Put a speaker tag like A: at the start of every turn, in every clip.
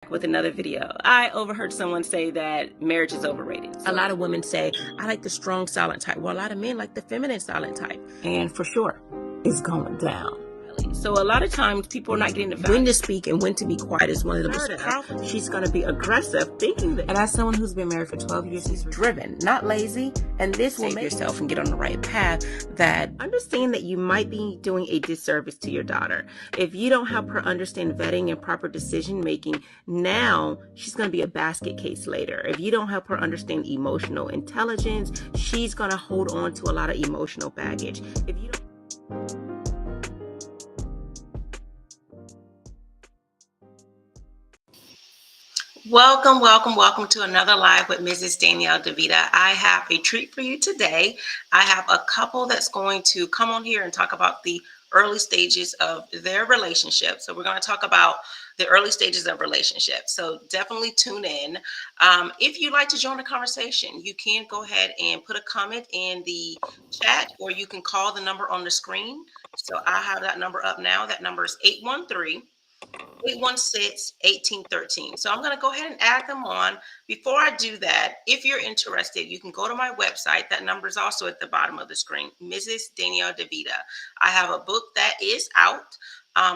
A: With another video. I overheard someone say that marriage is overrated. A lot of women say, I like the strong silent type. Well, a lot of men like the feminine silent type. And for sure, it's going down. So a lot of times people are not getting the value. When to speak and when to be quiet is one of the most powerful. She's going to be aggressive, thinking that. And as someone who's been married for 12 years, he's driven, not lazy. And this will make yourself and get on the right path. That understand that you might be doing a disservice to your daughter. If you don't help her understand vetting and proper decision making, now she's going to be a basket case later. If you don't help her understand emotional intelligence, she's going to hold on to a lot of emotional baggage. If you don't Welcome to another live with Mrs. Danielle DeVita. I have a treat for you today. I have a couple that's going to come on here and talk about the early stages of their relationship. So we're going to talk about the early stages of relationships. So definitely tune in. If you'd like to join the conversation, you can go ahead and put a comment in the chat, or you can call the number on the screen. So I have that number up now. That number is 813-1813. So I'm going to go ahead and add them on. Before I do that, if you're interested, you can go to my website. That number is also at the bottom of the screen, Mrs. Danielle DeVita. I have a book that is out.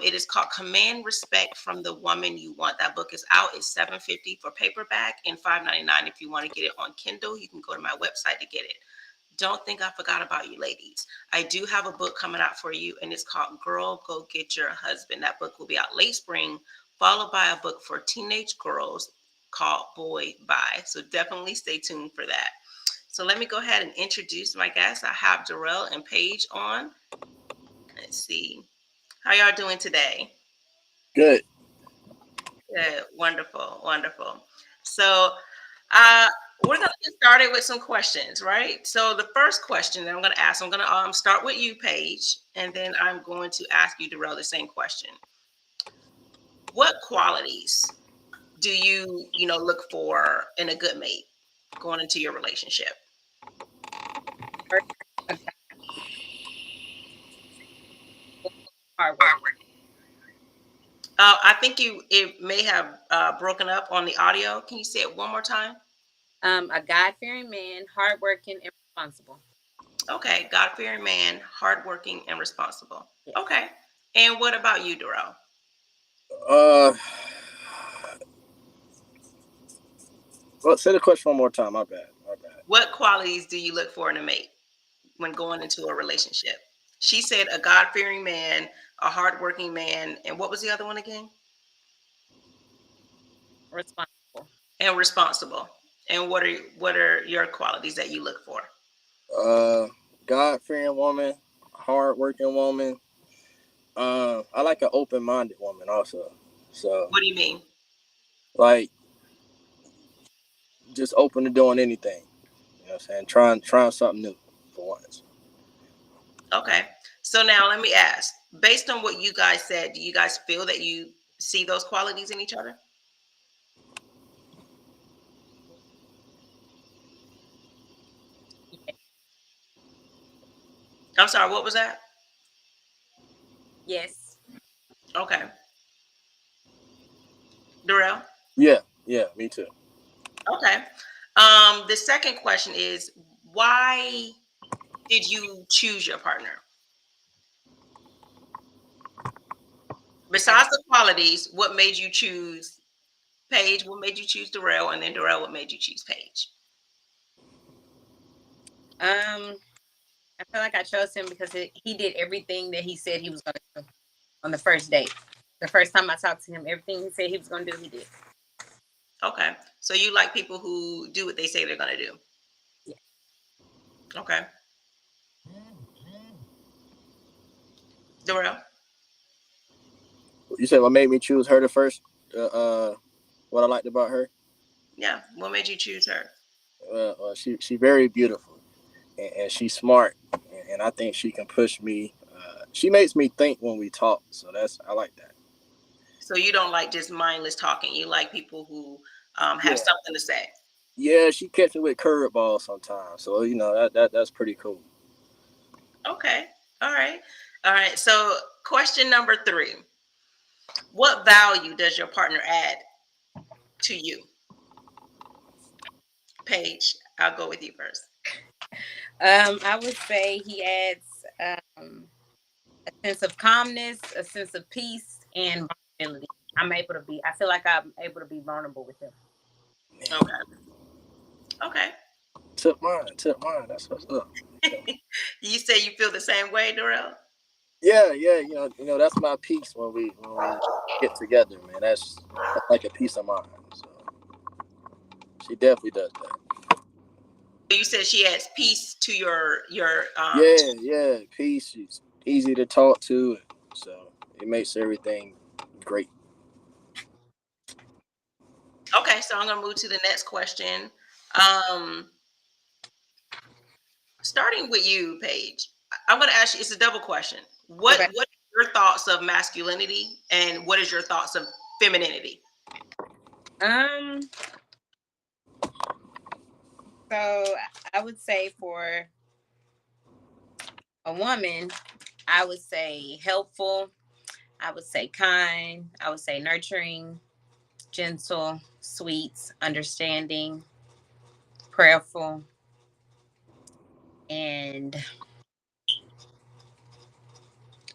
A: It is called Command Respect from the Woman You Want. That book is out. It's $7.50 for paperback and $5.99 if you want to get it on Kindle. You can go to my website to get it. Don't think I forgot about you, ladies. I do have a book coming out for you, and it's called Girl, Go Get Your Husband. That book will be out late spring, followed by a book for teenage girls called Boy Bye. So definitely stay tuned for that. So let me go ahead and introduce my guests. I have Darrell and Paige on. Let's see. How y'all doing today?
B: Good.
A: Good. Wonderful. So we're going to get started with some questions, right? So the first question that I'm going to ask, I'm going to start with you, Paige, and then I'm going to ask you, Darrell, the same question. What qualities do you look for in a good mate going into your relationship?
C: Hard work.
A: I think it may have broken up on the audio. Can you say it one more time?
C: A God-fearing man, hardworking and responsible.
A: Okay, God-fearing man, hardworking and responsible. Yes. Okay, and what about you, Darrell?
B: Well, say the question one more time. My bad.
A: What qualities do you look for in a mate when going into a relationship? She said a God-fearing man, a hardworking man, and what was the other one again?
C: Responsible.
A: And responsible. And what are your qualities that you look for?
B: God-fearing woman, hard-working woman. I like an open-minded woman also. So
A: what do you mean?
B: Like just open to doing anything. You know what I'm saying? Trying something new for once.
A: Okay. So now let me ask, based on what you guys said, do you guys feel that you see those qualities in each other?
C: Yeah.
A: I'm sorry, what was that?
C: Yes.
A: Okay. Darrell?
B: Yeah, me too.
A: Okay. The second question is, why did you choose your partner? Besides the qualities, what made you choose Paige? What made you choose Darrell? And then Darrell, what made you choose Paige?
C: I feel like I chose him because he did everything that he said he was going to do on the first date. The first time I talked to him, everything he said he was going to do, he did.
A: Okay. So you like people who do what they say they're going to do?
C: Yeah.
A: Okay. Darrell?
B: You said what made me choose her the first? What I liked about her?
A: Yeah. What made you choose her?
B: She very beautiful, and she's smart, and I think she can push me. She makes me think when we talk, so I like that.
A: So you don't like just mindless talking. You like people who have something to say.
B: Yeah, she catch me with curveballs sometimes, so that's pretty cool.
A: Okay. All right. So question number 3: what value does your partner add to you? Paige, I'll go with you first.
C: I would say he adds a sense of calmness, a sense of peace, and vulnerability. I feel like I'm able to be vulnerable with him.
A: Okay. Okay.
B: Tip mine. That's what's up.
A: You say you feel the same way, Darrell?
B: Yeah. That's my piece when we get together, man. That's like a piece of mind. So she definitely does that.
A: You said she adds peace to your
B: Yeah. Peace. She's easy to talk to, so it makes everything great.
A: Okay, so I'm gonna move to the next question. Um Starting with you, Paige. I'm gonna ask you, it's a double question.
C: Okay.
A: What are your thoughts of masculinity and what is your thoughts of femininity?
C: Um. So I would say for a woman, I would say helpful. I would say kind. I would say nurturing, gentle, sweet, understanding, prayerful, and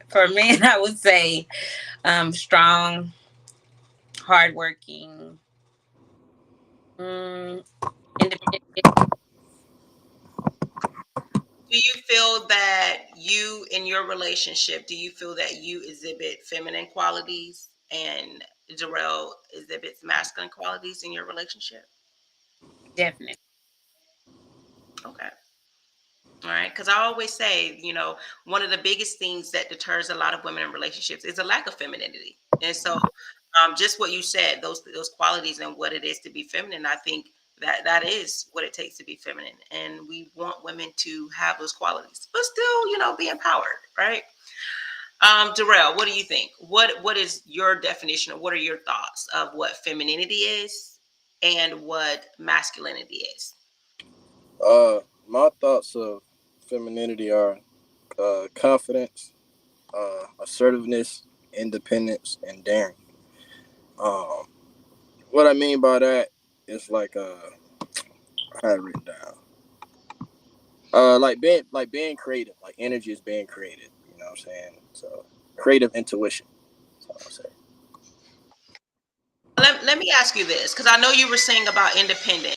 C: for men, I would say strong, hardworking, independent.
A: Do you feel that you in your relationship, do you feel that you exhibit feminine qualities and Darrell exhibits masculine qualities in your relationship?
C: Definitely.
A: Okay. All right. Because I always say, one of the biggest things that deters a lot of women in relationships is a lack of femininity. And so, just what you said, those qualities and what it is to be feminine, I think that is what it takes to be feminine. And we want women to have those qualities, but still, be empowered, right? Darrell, what do you think? What is your definition, or what are your thoughts of what femininity is and what masculinity is?
B: My thoughts of femininity are confidence, assertiveness, independence, and daring. Um, what I mean by that is like I had it written down. Like being creative, like energy is being created. You know what I'm saying? So creative intuition. That's what I'm saying.
A: Let me ask you this, because I know you were saying about independence.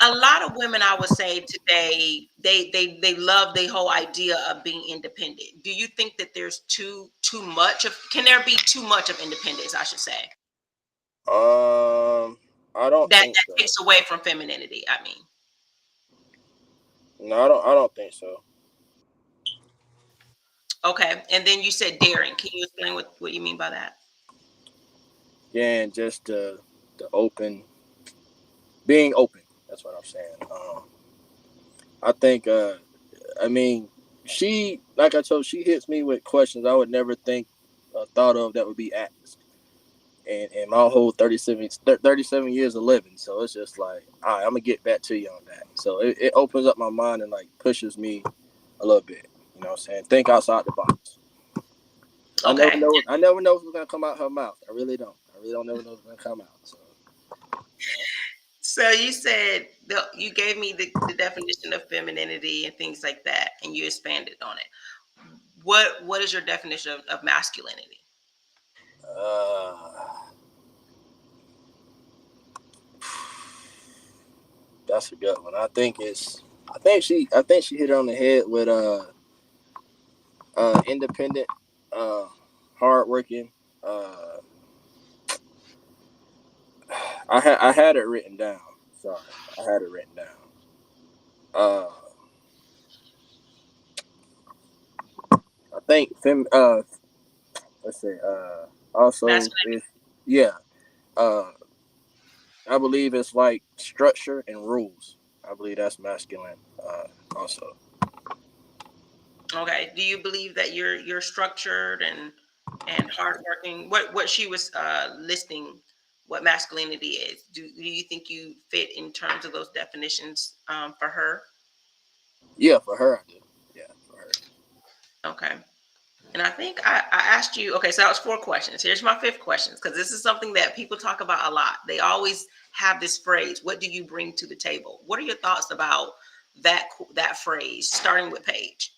A: A lot of women, I would say today, they love the whole idea of being independent. Do you think that there's too much of, can there be too much of independence, I should say,
B: I don't
A: that
B: think so.
A: takes away from femininity, I mean?
B: No, I don't think so.
A: Okay, and then you said daring. Can you explain what you mean by that?
B: Yeah, and just the open, being open. That's what I'm saying. I think. I mean, she, like I told, she hits me with questions I would never think thought of that would be asked. And my whole 37 years of living. So it's just like, all right, I'm gonna get back to you on that. So it opens up my mind and like pushes me a little bit. You know what I'm saying? Think outside the box.
A: Okay,
B: I never know what's gonna come out her mouth. I really don't. I really don't never know what's gonna come out. So
A: so you said you gave me the definition of femininity and things like that, and you expanded on it. What is your definition of masculinity?
B: uh, that's a good one. I think she hit it on the head with independent, uh hardworking. Uh I had it written down. Sorry, I had it written down. Uh, I think let's say also
A: Masculinity.
B: is, yeah. Uh, I believe it's like structure and rules. I believe that's masculine. Also,
A: Okay. Do you believe that you're structured and hardworking? What she was listing, what masculinity is. Do you think you fit in terms of those definitions for her?
B: yeah, for her I do. Yeah, for her.
A: Okay. And I think I asked you, okay, so that was 4 questions. Here's my fifth question, because this is something that people talk about a lot. They always have this phrase, what do you bring to the table? What are your thoughts about that phrase, starting with Paige?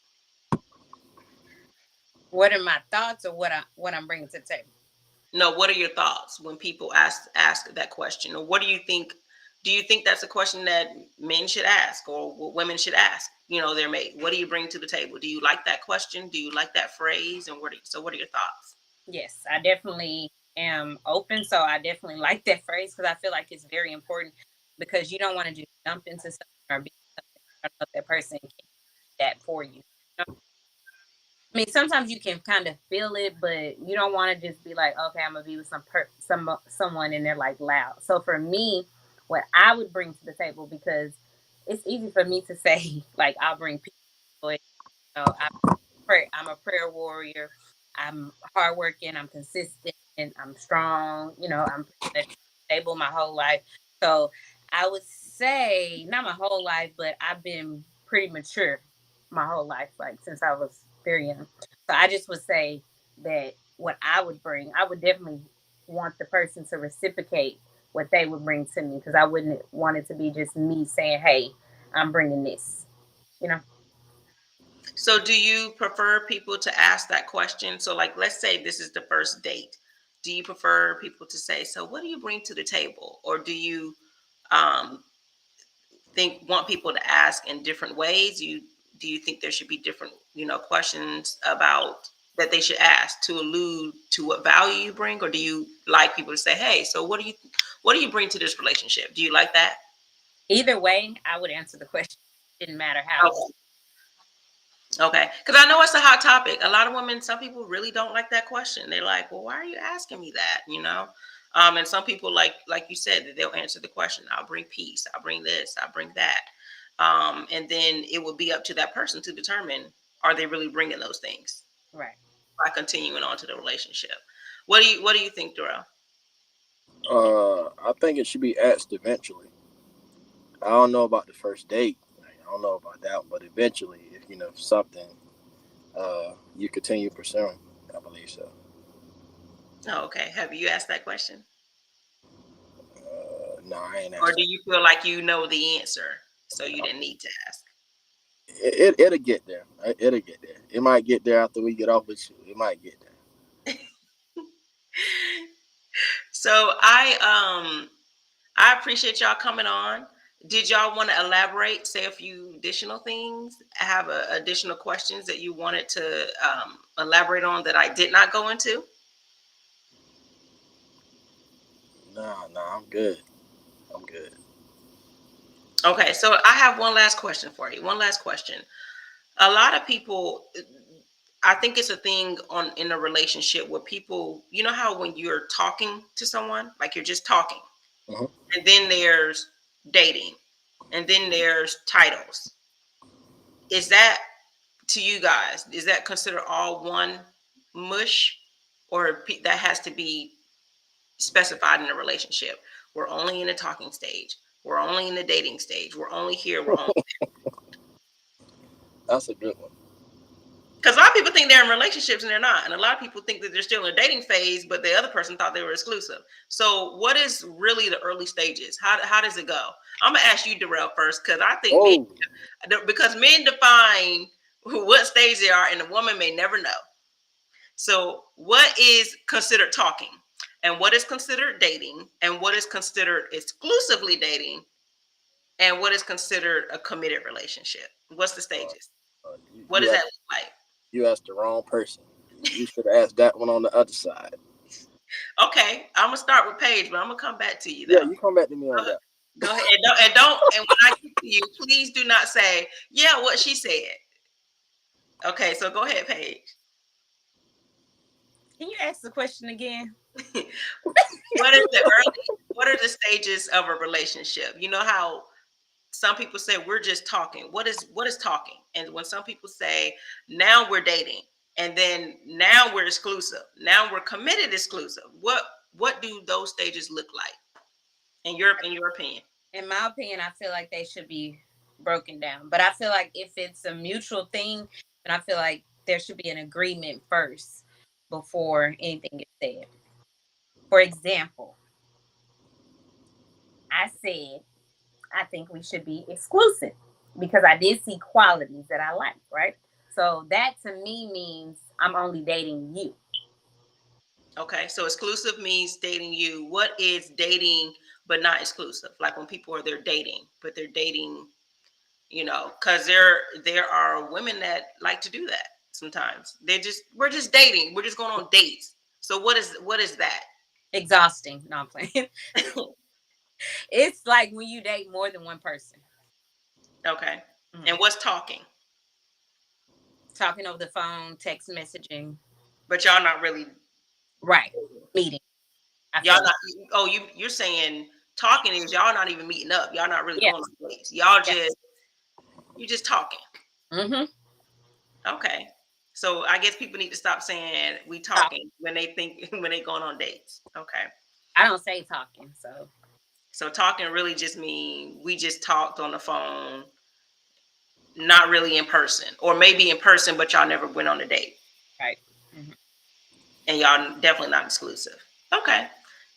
C: What are my thoughts, or what I'm bringing to the table?
A: No, what are your thoughts when people ask that question? Or what do you think? Do you think that's a question that men should ask or what women should ask? Their mate. What do you bring to the table? Do you like that question? Do you like that phrase? And what are your thoughts?
C: Yes, I definitely am open. So I definitely like that phrase because I feel like it's very important because you don't want to just jump into something or be something. I don't know if that person can do that for you. I mean, sometimes you can kind of feel it, but you don't want to just be like, okay, I'm gonna be with someone, and they're like loud. So for me, what I would bring to the table, because it's easy for me to say, like, I'll bring peace, joy. I'm a prayer warrior. I'm hardworking. I'm consistent. And I'm strong. I'm pretty much stable my whole life. So I would say not my whole life, but I've been pretty mature my whole life, like since I was very young. So I just would say that what I would bring, I would definitely want the person to reciprocate what they would bring to me, because I wouldn't want it to be just me saying, "Hey, I'm bringing this." You know.
A: So do you prefer people to ask that question? So like, let's say this is the first date. Do you prefer people to say, so what do you bring to the table? Or do you um, want people to ask in different ways? Do you think there should be different, questions about that they should ask to allude to what value you bring? Or do you like people to say, hey, so what do you bring to this relationship? Do you like that?
C: Either way, I would answer the question. Didn't matter how.
A: Okay, because I know it's a hot topic. A lot of women, some people really don't like that question. They're like, "Well, why are you asking me that?" And some people, like you said, that they'll answer the question. I'll bring peace. I'll bring this. I'll bring that. And then it will be up to that person to determine, are they really bringing those things
C: Right.
A: by continuing on to the relationship. What do you think, Darrell?
B: I think it should be asked eventually. I don't know about the first date. I don't know about that, but eventually, if something, you continue pursuing. I believe so.
A: Oh, okay. Have you asked that question,
B: No, I ain't
A: or
B: asked
A: do
B: that.
A: you feel like you know the answer, so you didn't need to ask?
B: It'll get there. It'll get there. It might get there after we get off, but it might get there.
A: So I appreciate y'all coming on. Did y'all want to elaborate, say a few additional things? Have additional questions that you wanted to elaborate on that I did not go into?
B: No, I'm good. I'm good.
A: Okay, so I have one last question for you. One last question. A lot of people, I think it's a thing in a relationship where people, you know how when you're talking to someone, like you're just talking,
B: Mhm.
A: and then there's dating, and then there's titles. Is that, to you guys, is that considered all one mush, or that has to be specified in a relationship? We're only in the talking stage. We're only in the dating stage. We're only here. We're only,
B: That's a good one.
A: because a lot of people think they're in relationships and they're not, and a lot of people think that they're still in a dating phase, but the other person thought they were exclusive. So, what is really the early stages? How does it go? I'm gonna ask you, Darrell, first, because I think
B: Oh,
A: men define what stage they are, and the woman may never know. So, what is considered talking, and what is considered dating, and what is considered exclusively dating, and what is considered a committed relationship? What's the
B: uh,
A: stages?
B: you,
A: What
B: you
A: does that
B: asked
A: look like?
B: you asked the wrong person. You should have asked that one on the other side.
A: Okay, I'm gonna start with Paige, but I'm gonna come back to you
B: Yeah,
A: though.
B: you come back to me on that.
A: Go ahead, and when I get to you, please do not say, "Yeah, what she said." Okay, so go ahead, Paige.
C: Can you ask the question again?
A: What is the early? What are the stages of a relationship? You know how some people say we're just talking. What is talking? And when some people say now we're dating, and then now we're exclusive, now we're committed exclusive. What do those stages look like in your opinion?
C: In my opinion, I feel like they should be broken down. But I feel like if it's a mutual thing, then I feel like there should be an agreement first before anything is said. For example, I said, I think we should be exclusive because I did see qualities that I like, right? So that to me means I'm only dating you.
A: Okay, so exclusive means dating you. What is dating but not exclusive? Like when people are they're dating, but they're dating, because there are women that like to do that sometimes. We're just dating. We're just going on dates. So what is that?
C: Exhausting. No, I'm playing. It's like when you date more than one person.
A: Okay. Mm-hmm. And what's talking?
C: Talking over the phone, text messaging.
A: But y'all not really
C: right meeting.
A: Y'all not. Oh, you're saying talking is y'all not even meeting up. Y'all not really going on dates. Y'all just you just talking.
C: Mm-hmm.
A: Okay. So I guess people need to stop saying we talking when they going on dates. Okay.
C: I don't say talking,
A: So talking really just mean we just talked on the phone, not really in person, or maybe in person, but y'all never went on a date.
C: Right. Mm-hmm.
A: And y'all definitely not exclusive. Okay.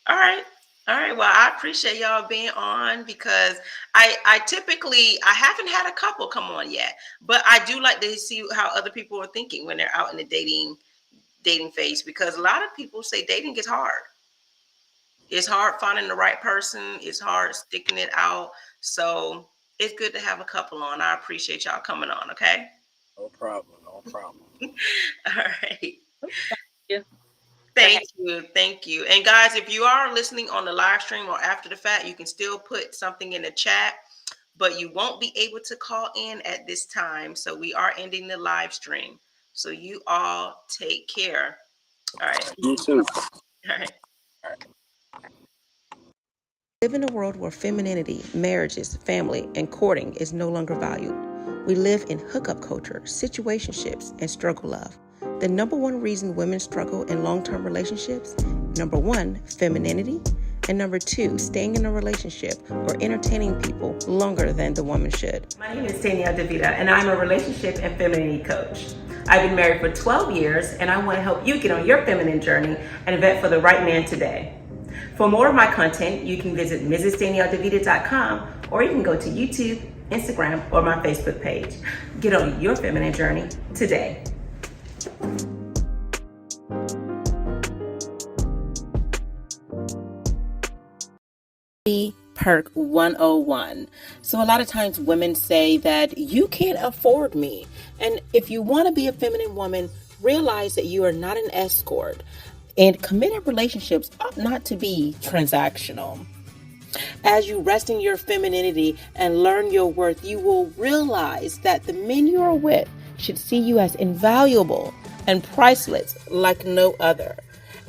A: All right. Well, I appreciate y'all being on because I typically I haven't had a couple come on yet, but I do like to see how other people are thinking when they're out in the dating phase, because a lot of people say dating is hard. It's hard finding the right person. It's hard sticking it out. So it's good to have a couple on. I appreciate y'all coming on. Okay.
B: No problem.
A: All right.
C: Yeah.
A: Thank you. And guys, if you are listening on the live stream or after the fact, you can still put something in the chat, but you won't be able to call in at this time. So we are ending the live stream. So you all take care. All right.
B: You too.
A: All right. Live in a world where femininity, marriages, family, and courting is no longer valued. We live in hookup culture, situationships, and struggle love. The number one reason women struggle in long-term relationships, number one, femininity, and number two, staying in a relationship or entertaining people longer than the woman should. My name is Danielle DeVita, and I'm a relationship and femininity coach. I've been married for 12 years, and I want to help you get on your feminine journey and vet for the right man today. For more of my content, you can visit MrsDanielleDeVita.com, or you can go to YouTube, Instagram, or my Facebook page. Get on your feminine journey today. Perk 101. So a lot of times women say that you can't afford me. And if you want to be a feminine woman, realize that you are not an escort. And committed relationships ought not to be transactional. As you rest in your femininity and learn your worth, you will realize that the men you are with should see you as invaluable and priceless like no other.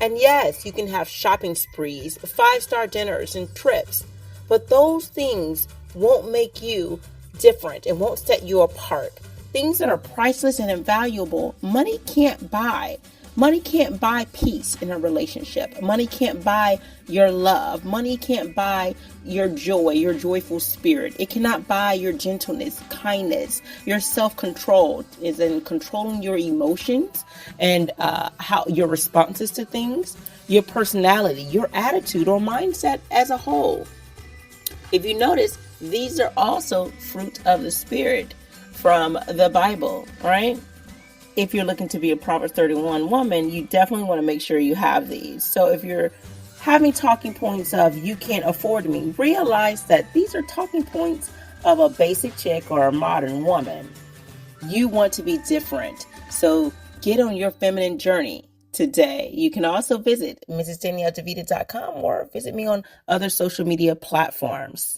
A: And yes, you can have shopping sprees, 5-star dinners, and trips, but those things won't make you different and won't set you apart. Things that are priceless and invaluable, money can't buy. Money can't buy peace in a relationship. Money can't buy your love. Money can't buy your joy, your joyful spirit. It cannot buy your gentleness, kindness, your self-control is in controlling your emotions and how your responses to things, your personality, your attitude or mindset as a whole. If you notice, these are also fruit of the spirit from the Bible, right? If you're looking to be a Proverbs 31 woman, you definitely want to make sure you have these. So if you're having talking points of you can't afford me, realize that these are talking points of a basic chick or a modern woman. You want to be different. So get on your feminine journey today. You can also visit MrsDanielleDeVita.com or visit me on other social media platforms.